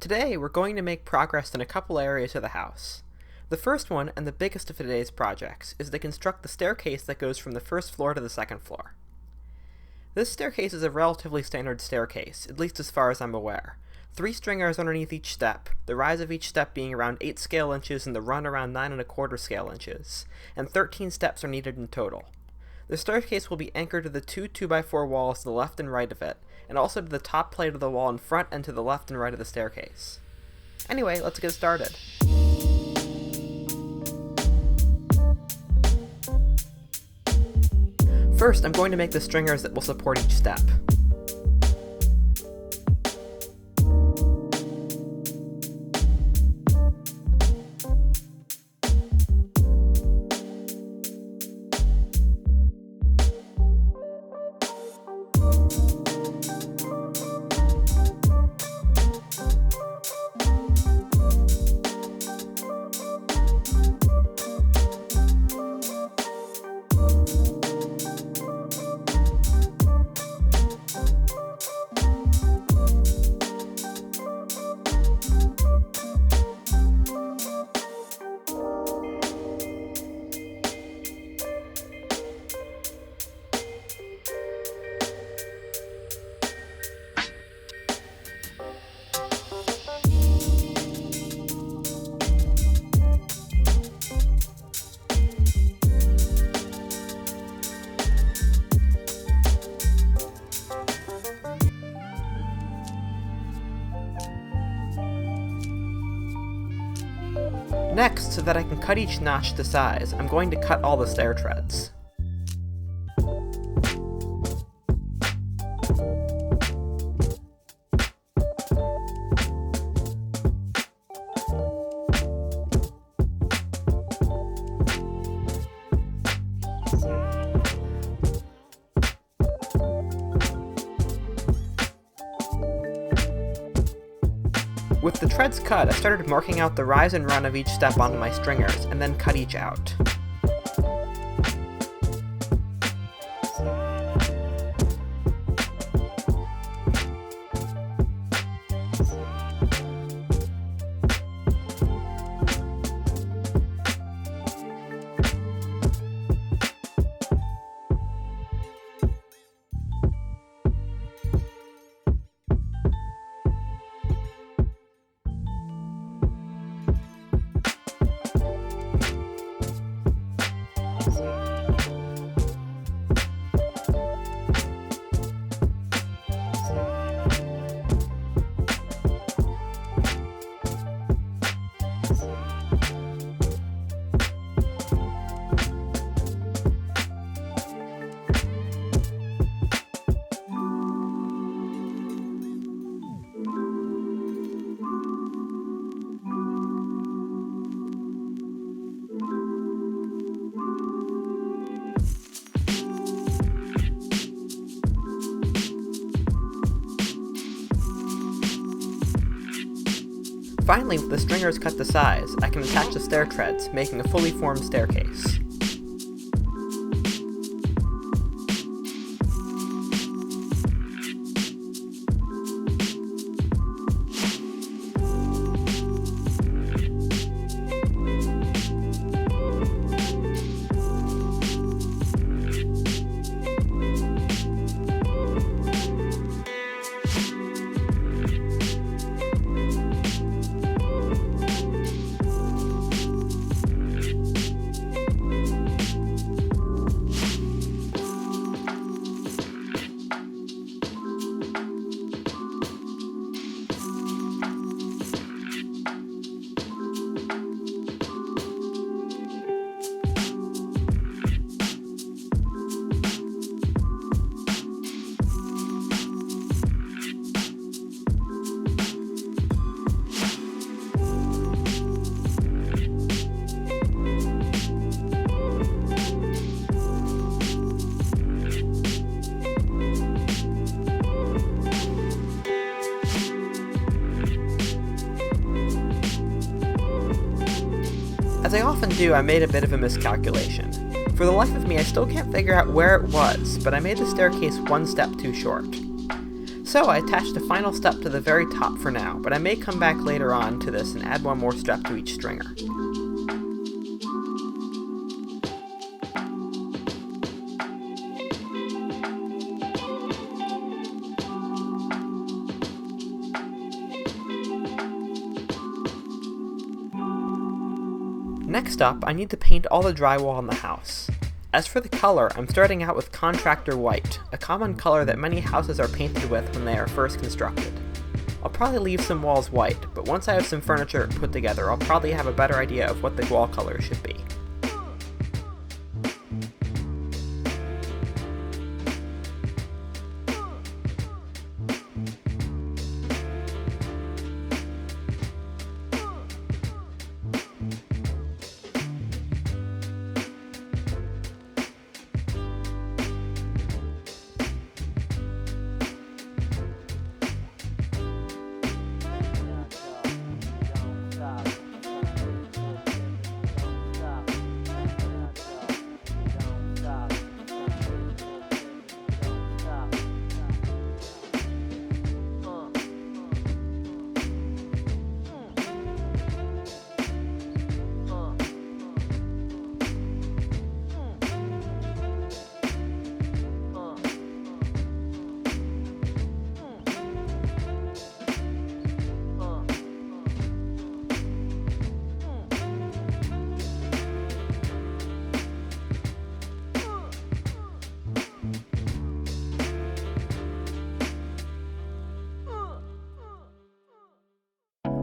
Today, we're going to make progress in a couple areas of the house. The first one, and the biggest of today's projects, is to construct the staircase that goes from the first floor to the second floor. This staircase is a relatively standard staircase, at least as far as I'm aware. 3 stringers underneath each step, the rise of each step being around 8 scale inches and the run around 9 1/4 scale inches, and 13 steps are needed in total. The staircase will be anchored to the 2 2x4 walls to the left and right of it, and also to the top plate of the wall in front and to the left and right of the staircase. Anyway, let's get started. First, I'm going to make the stringers that will support each step. Next, so that I can cut each notch to size, I'm going to cut all the stair treads. With the treads cut, I started marking out the rise and run of each step onto my stringers, and then cut each out. Finally, with the stringers cut to size, I can attach the stair treads, making a fully formed staircase. As I often do, I made a bit of a miscalculation. For the life of me, I still can't figure out where it was, but I made the staircase 1 step too short. So I attached a final step to the very top for now, but I may come back later on to this and add one more step to each stringer. Next up, I need to paint all the drywall in the house. As for the color, I'm starting out with contractor white, a common color that many houses are painted with when they are first constructed. I'll probably leave some walls white, but once I have some furniture put together, I'll probably have a better idea of what the wall color should be.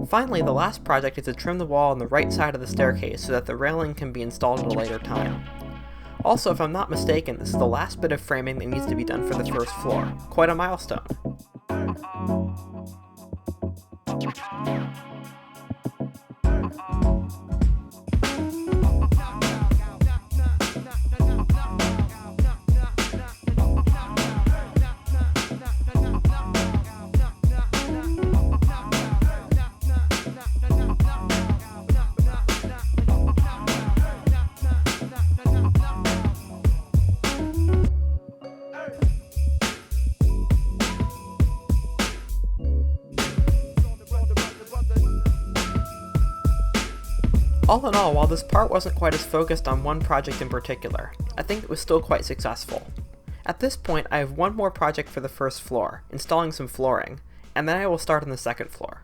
Finally, the last project is to trim the wall on the right side of the staircase so that the railing can be installed at a later time. Also, if I'm not mistaken, this is the last bit of framing that needs to be done for the first floor. Quite a milestone. All in all, while this part wasn't quite as focused on one project in particular, I think it was still quite successful. At this point, I have one more project for the first floor, installing some flooring, and then I will start on the second floor.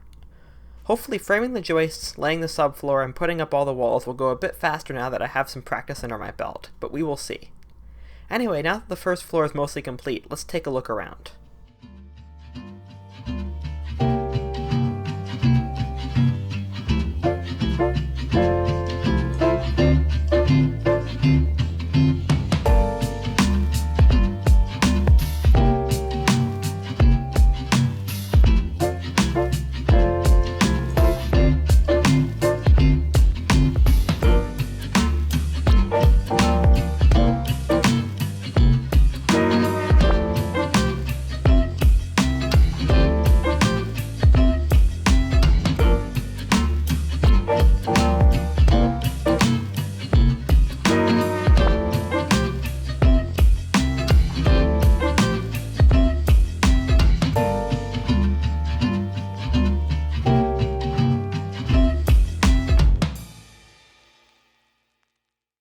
Hopefully framing the joists, laying the subfloor, and putting up all the walls will go a bit faster now that I have some practice under my belt, but we will see. Anyway, now that the first floor is mostly complete, let's take a look around.